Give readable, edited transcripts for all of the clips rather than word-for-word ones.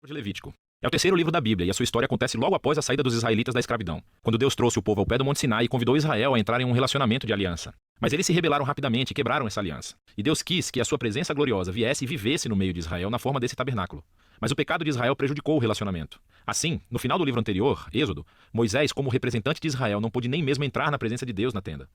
De Levítico. É o terceiro livro da Bíblia e a sua história acontece logo após a saída dos israelitas da escravidão, quando Deus trouxe o povo ao pé do Monte Sinai e convidou Israel a entrar em um relacionamento de aliança. Mas eles se rebelaram rapidamente e quebraram essa aliança. E Deus quis que a sua presença gloriosa viesse e vivesse no meio de Israel na forma desse tabernáculo. Mas o pecado de Israel prejudicou o relacionamento. Assim, no final do livro anterior, Êxodo, Moisés, como representante de Israel, não pôde nem mesmo entrar na presença de Deus na tenda.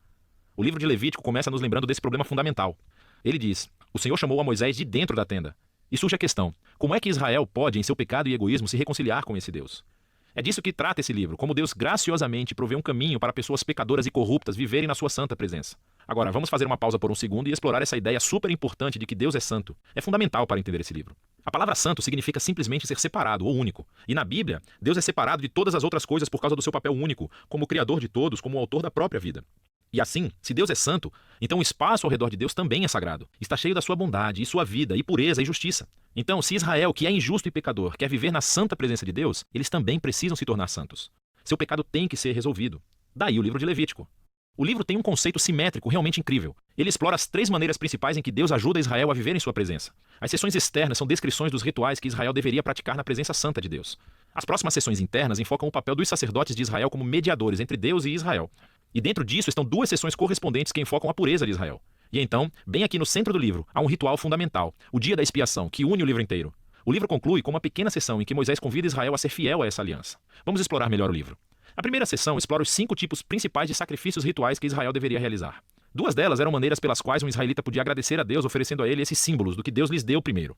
O livro de Levítico começa nos lembrando desse problema fundamental. Ele diz: o Senhor chamou a Moisés de dentro da tenda. E surge a questão: como é que Israel pode, em seu pecado e egoísmo, se reconciliar com esse Deus? É disso que trata esse livro, como Deus graciosamente provê um caminho para pessoas pecadoras e corruptas viverem na sua santa presença. Agora, vamos fazer uma pausa por um segundo e explorar essa ideia super importante de que Deus é santo. É fundamental para entender esse livro. A palavra santo significa simplesmente ser separado ou único. E na Bíblia, Deus é separado de todas as outras coisas por causa do seu papel único, como Criador de todos, como o autor da própria vida. E assim, se Deus é santo, então o espaço ao redor de Deus também é sagrado. Está cheio da sua bondade, e sua vida, e pureza, e justiça. Então, se Israel, que é injusto e pecador, quer viver na santa presença de Deus, eles também precisam se tornar santos. Seu pecado tem que ser resolvido. Daí o livro de Levítico. O livro tem um conceito simétrico realmente incrível. Ele explora as três maneiras principais em que Deus ajuda Israel a viver em sua presença. As seções externas são descrições dos rituais que Israel deveria praticar na presença santa de Deus. As próximas seções internas enfocam o papel dos sacerdotes de Israel como mediadores entre Deus e Israel. E dentro disso estão duas seções correspondentes que enfocam a pureza de Israel. E então, bem aqui no centro do livro, há um ritual fundamental, o dia da expiação, que une o livro inteiro. O livro conclui com uma pequena seção em que Moisés convida Israel a ser fiel a essa aliança. Vamos explorar melhor o livro. A primeira seção explora os 5 tipos principais de sacrifícios rituais que Israel deveria realizar. 2 delas eram maneiras pelas quais um israelita podia agradecer a Deus oferecendo a ele esses símbolos do que Deus lhes deu primeiro.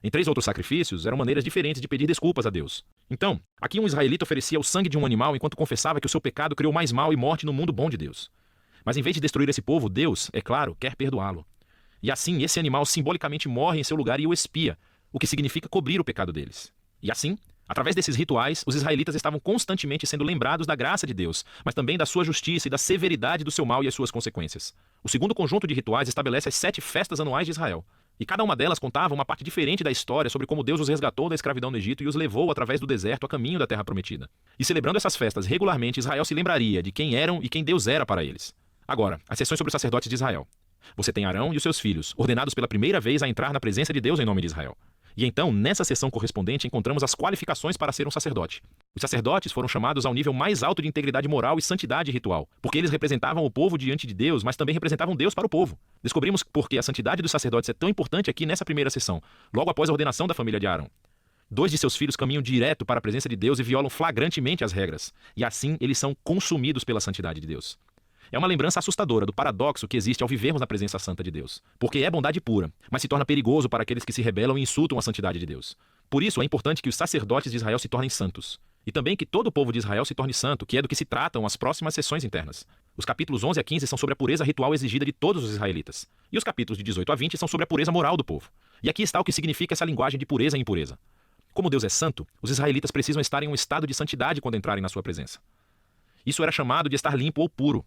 Em 3 outros sacrifícios, eram maneiras diferentes de pedir desculpas a Deus. Então, aqui um israelita oferecia o sangue de um animal enquanto confessava que o seu pecado criou mais mal e morte no mundo bom de Deus. Mas em vez de destruir esse povo, Deus, é claro, quer perdoá-lo. E assim, esse animal simbolicamente morre em seu lugar e o expia, o que significa cobrir o pecado deles. E assim, através desses rituais, os israelitas estavam constantemente sendo lembrados da graça de Deus, mas também da sua justiça e da severidade do seu mal e as suas consequências. O segundo conjunto de rituais estabelece as 7 festas anuais de Israel. E cada uma delas contava uma parte diferente da história sobre como Deus os resgatou da escravidão no Egito e os levou através do deserto a caminho da terra prometida. E celebrando essas festas regularmente, Israel se lembraria de quem eram e quem Deus era para eles. Agora, as sessões sobre os sacerdotes de Israel. Você tem Arão e os seus filhos, ordenados pela primeira vez a entrar na presença de Deus em nome de Israel. E então, nessa seção correspondente, encontramos as qualificações para ser um sacerdote. Os sacerdotes foram chamados ao nível mais alto de integridade moral e santidade ritual, porque eles representavam o povo diante de Deus, mas também representavam Deus para o povo. Descobrimos porque a santidade dos sacerdotes é tão importante aqui nessa primeira seção, logo após a ordenação da família de Arão. 2 de seus filhos caminham direto para a presença de Deus e violam flagrantemente as regras, e assim eles são consumidos pela santidade de Deus. É uma lembrança assustadora do paradoxo que existe ao vivermos na presença santa de Deus. Porque é bondade pura, mas se torna perigoso para aqueles que se rebelam e insultam a santidade de Deus. Por isso é importante que os sacerdotes de Israel se tornem santos. E também que todo o povo de Israel se torne santo, que é do que se tratam as próximas sessões internas. Os capítulos 11 a 15 são sobre a pureza ritual exigida de todos os israelitas. E os capítulos de 18 a 20 são sobre a pureza moral do povo. E aqui está o que significa essa linguagem de pureza e impureza. Como Deus é santo, os israelitas precisam estar em um estado de santidade quando entrarem na sua presença. Isso era chamado de estar limpo ou puro.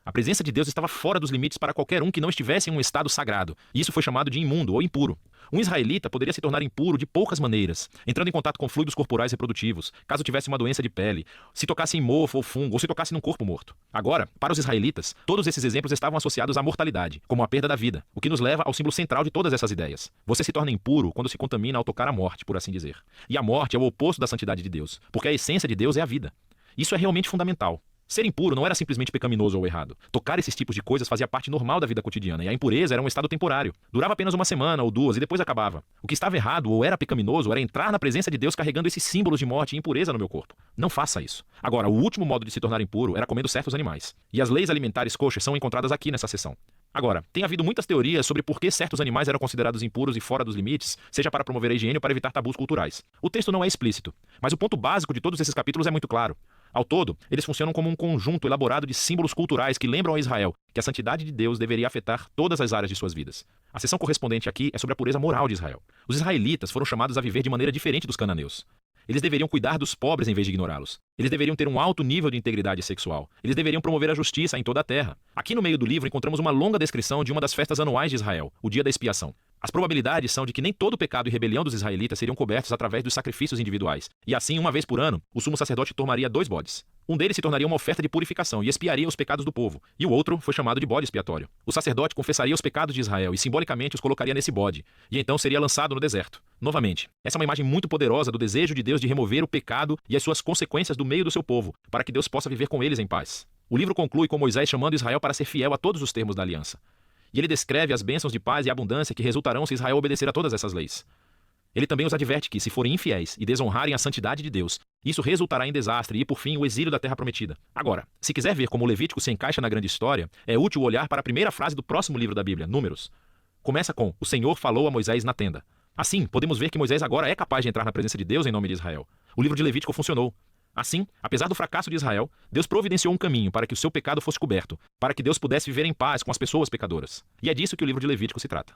A presença de Deus estava fora dos limites para qualquer um que não estivesse em um estado sagrado, e isso foi chamado de imundo ou impuro. Um israelita poderia se tornar impuro de poucas maneiras, entrando em contato com fluidos corporais reprodutivos, caso tivesse uma doença de pele, se tocasse em mofo ou fungo, ou se tocasse num corpo morto. Agora, para os israelitas, todos esses exemplos estavam associados à mortalidade, como a perda da vida, o que nos leva ao símbolo central de todas essas ideias. Você se torna impuro quando se contamina ao tocar a morte, por assim dizer. E a morte é o oposto da santidade de Deus, porque a essência de Deus é a vida. Isso é realmente fundamental. Ser impuro não era simplesmente pecaminoso ou errado. Tocar esses tipos de coisas fazia parte normal da vida cotidiana, e a impureza era um estado temporário. Durava apenas uma semana ou 2 e depois acabava. O que estava errado ou era pecaminoso era entrar na presença de Deus carregando esses símbolos de morte e impureza no meu corpo. Não faça isso. Agora, o último modo de se tornar impuro era comendo certos animais. E as leis alimentares kosher são encontradas aqui nessa seção. Agora, tem havido muitas teorias sobre por que certos animais eram considerados impuros e fora dos limites, seja para promover a higiene ou para evitar tabus culturais. O texto não é explícito, mas o ponto básico de todos esses capítulos é muito claro. Ao todo, eles funcionam como um conjunto elaborado de símbolos culturais que lembram a Israel que a santidade de Deus deveria afetar todas as áreas de suas vidas. A seção correspondente aqui é sobre a pureza moral de Israel. Os israelitas foram chamados a viver de maneira diferente dos cananeus. Eles deveriam cuidar dos pobres em vez de ignorá-los. Eles deveriam ter um alto nível de integridade sexual. Eles deveriam promover a justiça em toda a terra. Aqui no meio do livro encontramos uma longa descrição de uma das festas anuais de Israel, o dia da expiação. As probabilidades são de que nem todo o pecado e rebelião dos israelitas seriam cobertos através dos sacrifícios individuais. E assim, uma vez por ano, o sumo sacerdote tomaria 2 bodes. Um deles se tornaria uma oferta de purificação e expiaria os pecados do povo, e o outro foi chamado de bode expiatório. O sacerdote confessaria os pecados de Israel e simbolicamente os colocaria nesse bode, e então seria lançado no deserto. Novamente, essa é uma imagem muito poderosa do desejo de Deus de remover o pecado e as suas consequências do meio do seu povo, para que Deus possa viver com eles em paz. O livro conclui com Moisés chamando Israel para ser fiel a todos os termos da aliança. E ele descreve as bênçãos de paz e abundância que resultarão se Israel obedecer a todas essas leis. Ele também os adverte que, se forem infiéis e desonrarem a santidade de Deus, isso resultará em desastre e, por fim, o exílio da terra prometida. Agora, se quiser ver como o Levítico se encaixa na grande história, é útil olhar para a primeira frase do próximo livro da Bíblia, Números. Começa com: o Senhor falou a Moisés na tenda. Assim, podemos ver que Moisés agora é capaz de entrar na presença de Deus em nome de Israel. O livro de Levítico funcionou. Assim, apesar do fracasso de Israel, Deus providenciou um caminho para que o seu pecado fosse coberto, para que Deus pudesse viver em paz com as pessoas pecadoras. E é disso que o livro de Levítico se trata.